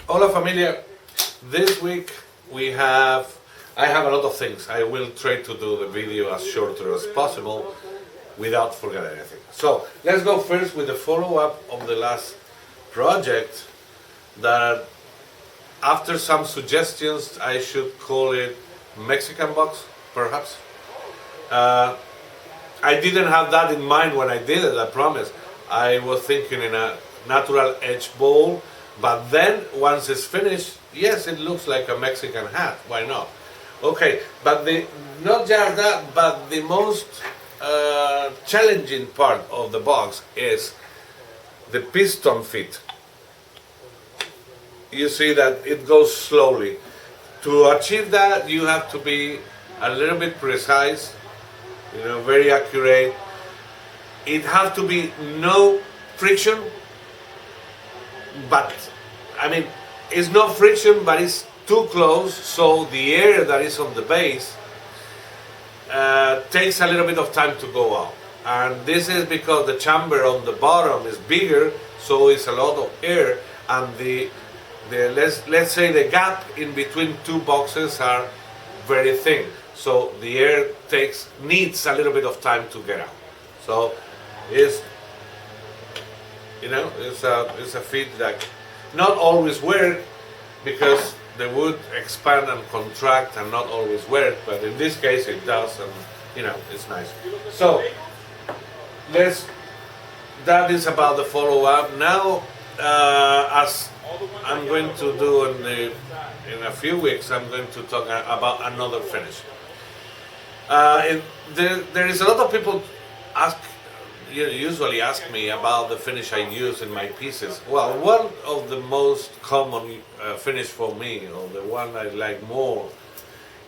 Hola familia, this week I have a lot of things. I will try to do the video as shorter as possible without forgetting anything. So let's go first with the follow-up of the last project that after some suggestions I should call it Mexican box, perhaps. I didn't have that in mind when I did it, I promise. I was thinking in a natural edge bowl, but then once it's finished, yes, it looks like a Mexican hat, why not? Okay, but not just that, but the most challenging part of the box is the piston fit. You see that it goes slowly. To achieve that, you have to be a little bit precise, very accurate. It has to be no friction, but I mean, it's no friction, but it's too close, so the air that is on the base takes a little bit of time to go out. And this is because the chamber on the bottom is bigger, so it's a lot of air, and let's say the gap in between two boxes are very thin, so the air needs a little bit of time to get out. So it's a fit that not always work, because the wood expand and contract and not always work, but in this case it does, and it's nice. So that is about the follow-up. Now as I'm going to do in a few weeks, I'm going to talk about another finish. There is a lot of people usually ask me about the finish I use in my pieces. Well, one of the most common finish for me, or the one I like more,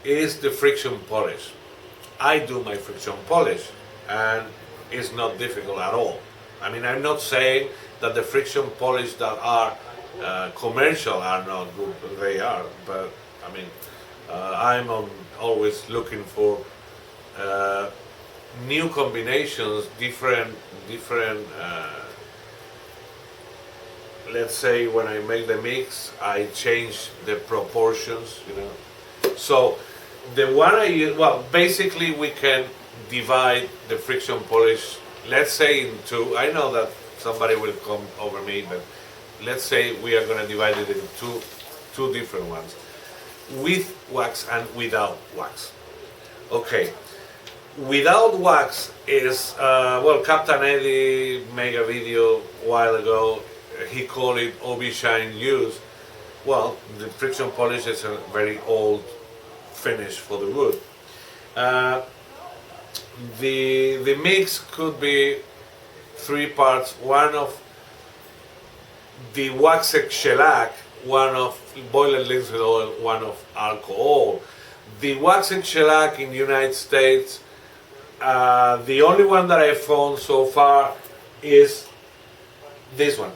is the friction polish. I do my friction polish, and it's not difficult at all. I mean, I'm not saying that the friction polish that are commercial are not good, they are, but I mean, I'm always looking for new combinations, different. Let's say when I make the mix, I change the proportions. So the one I use, well, basically we can divide the friction polish, let's say in two. I know that somebody will come over me, but let's say we are going to divide it into two different ones, with wax and without wax. Okay. Without wax is, Captain Eddie made a video a while ago. He called it OB Shine Use. Well, the friction polish is a very old finish for the wood. The mix could be three parts. One of the waxed shellac, one of boiled linseed oil, one of alcohol. The waxed shellac in the United States, the only one that I found so far is this one.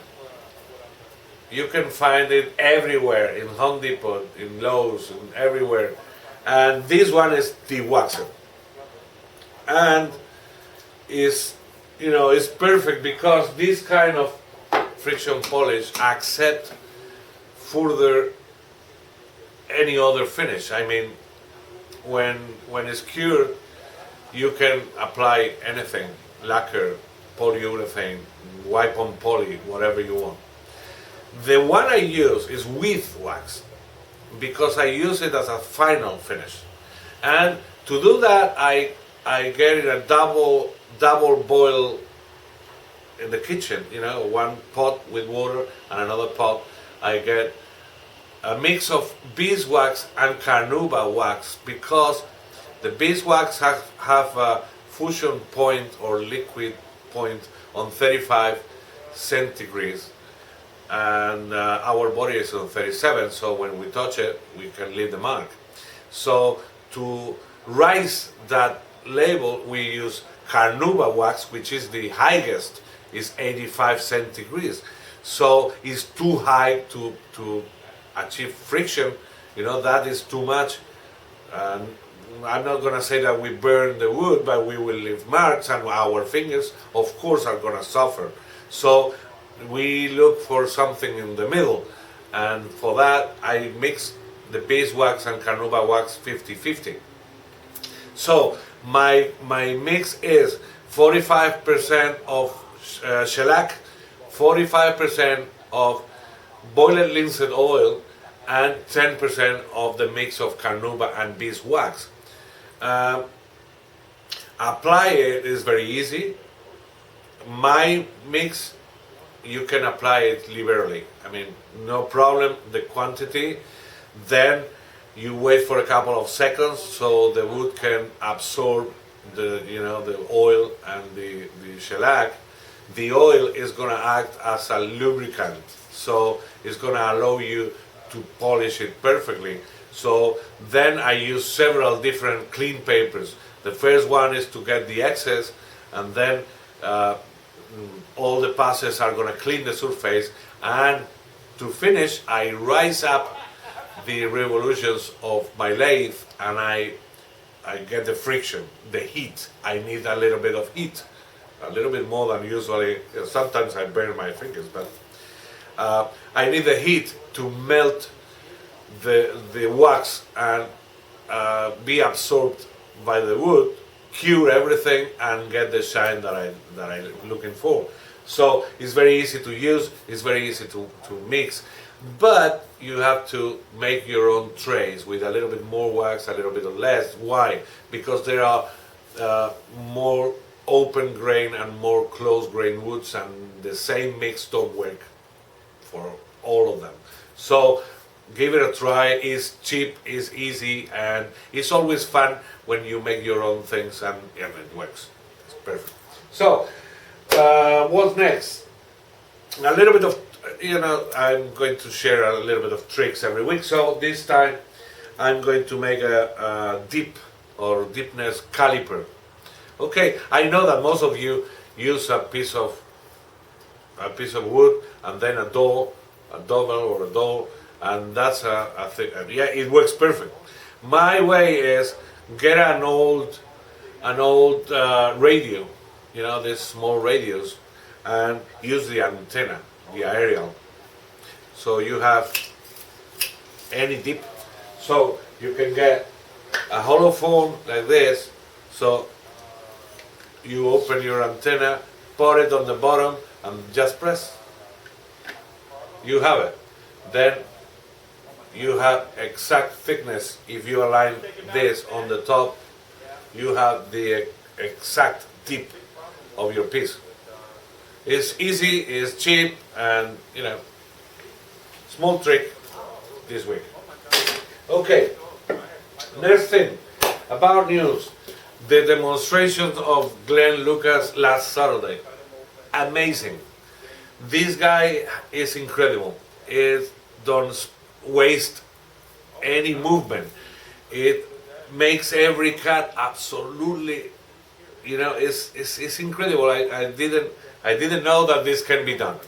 You can find it everywhere, in Home Depot, in Lowe's, and everywhere. And this one is de-waxed. And it's perfect, because this kind of friction polish accept further any other finish. I mean, when it's cured, you can apply anything, lacquer, polyurethane, wipe on poly, whatever you want. The one I use is with wax, because I use it as a final finish. And to do that, I get it a double boil in the kitchen, one pot with water and another pot. I get a mix of beeswax and carnauba wax, because the beeswax have a fusion point or liquid point on 35 centigrades, and our body is on 37, so when we touch it, we can leave the mark. So to rise that label, we use carnauba wax, which is the highest, is 85 centigrades. So it's too high to achieve friction. That is too much. I'm not going to say that we burn the wood, but we will leave marks, and our fingers, of course, are going to suffer. So we look for something in the middle. and for that I mix the beeswax and carnauba wax 50-50. So my mix is 45% of shellac, 45% of boiled linseed oil, and 10% of the mix of carnauba and beeswax. Uh, Apply it is very easy. My mix, you can apply it liberally. I mean, no problem. The quantity, then you wait for a couple of seconds so the wood can absorb the oil and the shellac. The oil is going to act as a lubricant, so it's going to allow you to polish it perfectly. So then I use several different clean papers. The first one is to get the excess, and then all the passes are going to clean the surface, and to finish I rise up the revolutions of my lathe, and I get the friction, the heat. I need a little bit of heat, a little bit more than usually. Sometimes I burn my fingers, but I need the heat to melt the wax and be absorbed by the wood, cure everything, and get the shine that I'm looking for. So it's very easy to use, it's very easy to mix, but you have to make your own trays with a little bit more wax, a little bit less. Why? Because there are more open grain and more close grain woods, and the same mix don't work for all of them. So give it a try. It's cheap, it's easy, and it's always fun when you make your own things and it works. It's perfect. So what's next? A little bit of, I'm going to share a little bit of tricks every week. So this time I'm going to make a dip or deepness caliper. Okay, I know that most of you use a piece of wood and then a double or a doll, and that's a thing. Yeah, it works perfect. My way is get an old radio, these small radios, and use the antenna, the aerial. So you have any dip. So you can get a hollow form like this. So you open your antenna, put it on the bottom, and just press. You have it. Then you have exact thickness. If you align this on the top, you have the exact dip of your piece. It's easy, it's cheap, and small trick this week. Okay, next thing about news. The demonstrations of Glenn Lucas last Saturday. Amazing. This guy is incredible. It don't waste any movement. It makes every cut absolutely, it's incredible. I didn't know that this can be done.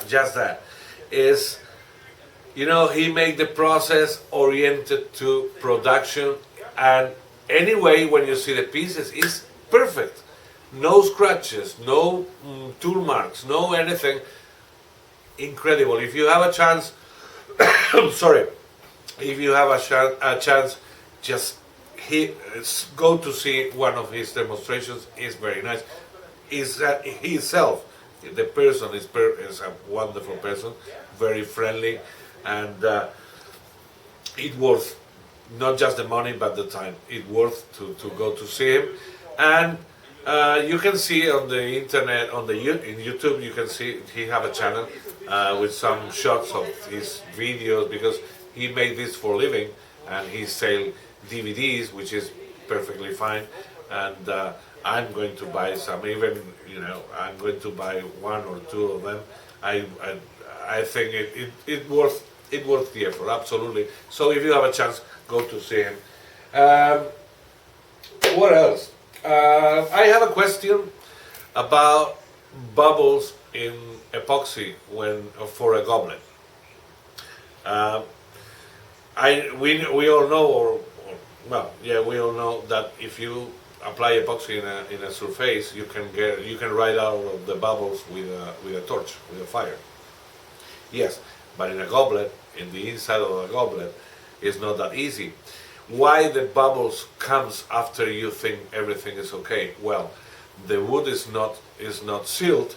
Just that. He made the process oriented to production, and anyway, when you see the pieces, it's perfect. No scratches, no tool marks, no anything. Incredible. If you have a chance, sorry, if you have a chance, just go to see one of his demonstrations. It's very nice. He himself, the person is a wonderful person, very friendly, and it worth not just the money but the time. It worth to go to see him, and you can see on the internet, in YouTube, you can see he have a channel with some shots of his videos, because he made this for a living, and he sell DVDs, which is perfectly fine. And I'm going to buy some. Even I'm going to buy one or two of them. I think it worth the effort, absolutely. So if you have a chance, go to see him. What else? I have a question about bubbles in epoxy for a goblet. We all know, we all know that if you apply epoxy in a surface, you can ride out of the bubbles with a torch, with a fire. Yes, But in a goblet, in the inside of a goblet, it's not that easy. Why the bubbles comes after you think everything is okay? Well, the wood is not sealed,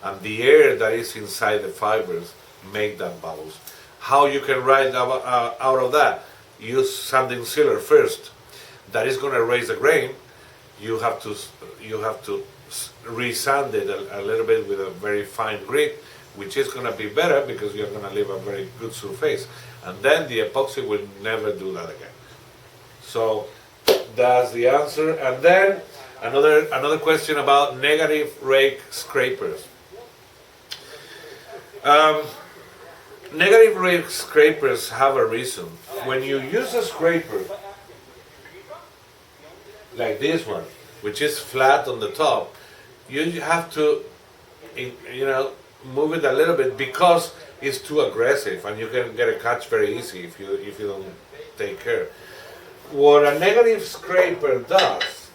and the air that is inside the fibers make that bubbles. How you can ride out of that? Use sanding sealer first. That is going to raise the grain. You have to re-sand it a little bit with a very fine grit, which is going to be better because you're going to leave a very good surface. And then the epoxy will never do that again. So that's the answer. And then another question about negative rake scrapers. Negative rake scrapers have a reason. When you use a scraper like this one, which is flat on the top, you have to, move it a little bit because it's too aggressive, and you can get a catch very easy if you don't take care. What a negative scraper does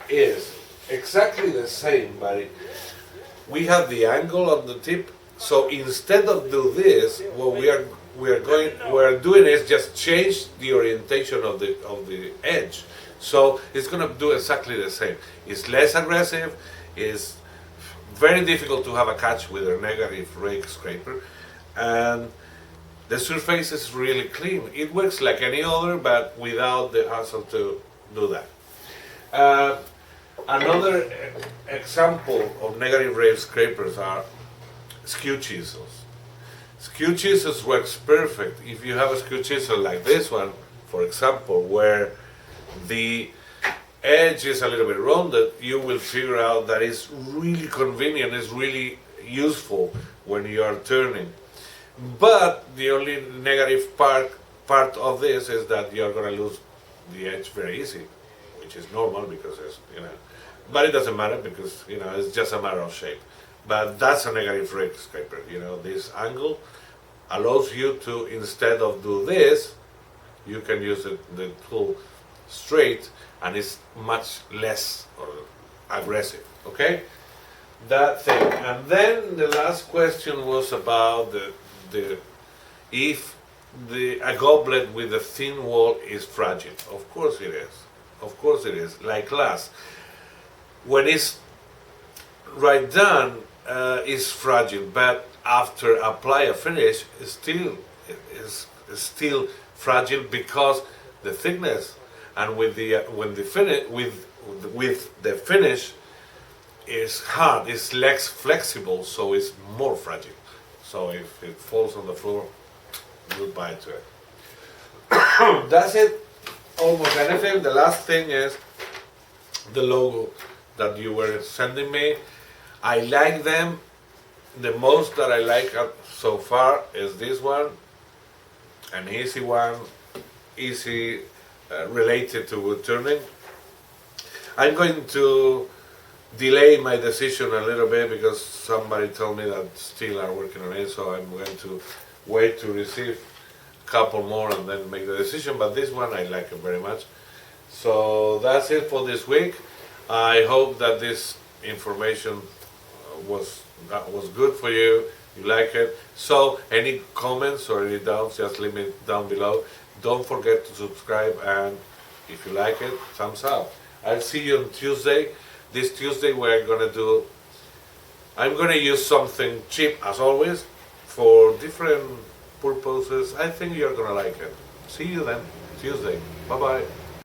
is exactly the same, but we have the angle on the tip. So instead of do this, what we are doing is just change the orientation of the edge. So it's going to do exactly the same. It's less aggressive. It's very difficult to have a catch with a negative rake scraper, and the surface is really clean. It works like any other, but without the hassle to do that. Another example of negative rake scrapers are skew chisels. Skew chisels works perfect if you have a skew chisel like this one, for example, where the edge is a little bit rounded. You will figure out that it's really convenient, it's really useful when you are turning. But the only negative part of this is that you are going to lose the edge very easy, which is normal because it's, but it doesn't matter because, it's just a matter of shape. But that's a negative rake scraper. This angle allows you to, instead of do this, you can use the tool straight, and it's much less aggressive. Okay, that thing. And then the last question was about if a goblet with a thin wall is fragile. Of course it is. Of course it is. Like glass, when it's right done, is fragile, but after apply a finish, it's still fragile because the thickness, and with the finish is hard, it's less flexible, so it's more fragile. So if it falls on the floor, goodbye to it. That's it. Almost anything. The last thing is the logo that you were sending me. I like them. The most that I like so far is this one, an easy one, related to wood turning. I'm going to delay my decision a little bit because somebody told me that still are working on it, so I'm going to wait to receive a couple more and then make the decision. But this one I like it very much. So that's it for this week. I hope that this information was good for you. You like it. So any comments or any doubts, just leave it down below. Don't forget to subscribe, and if you like it, thumbs up. I'll see you on Tuesday. This Tuesday I'm gonna use something cheap as always for different purposes. I think you're gonna like it. See you then, Tuesday. Bye bye.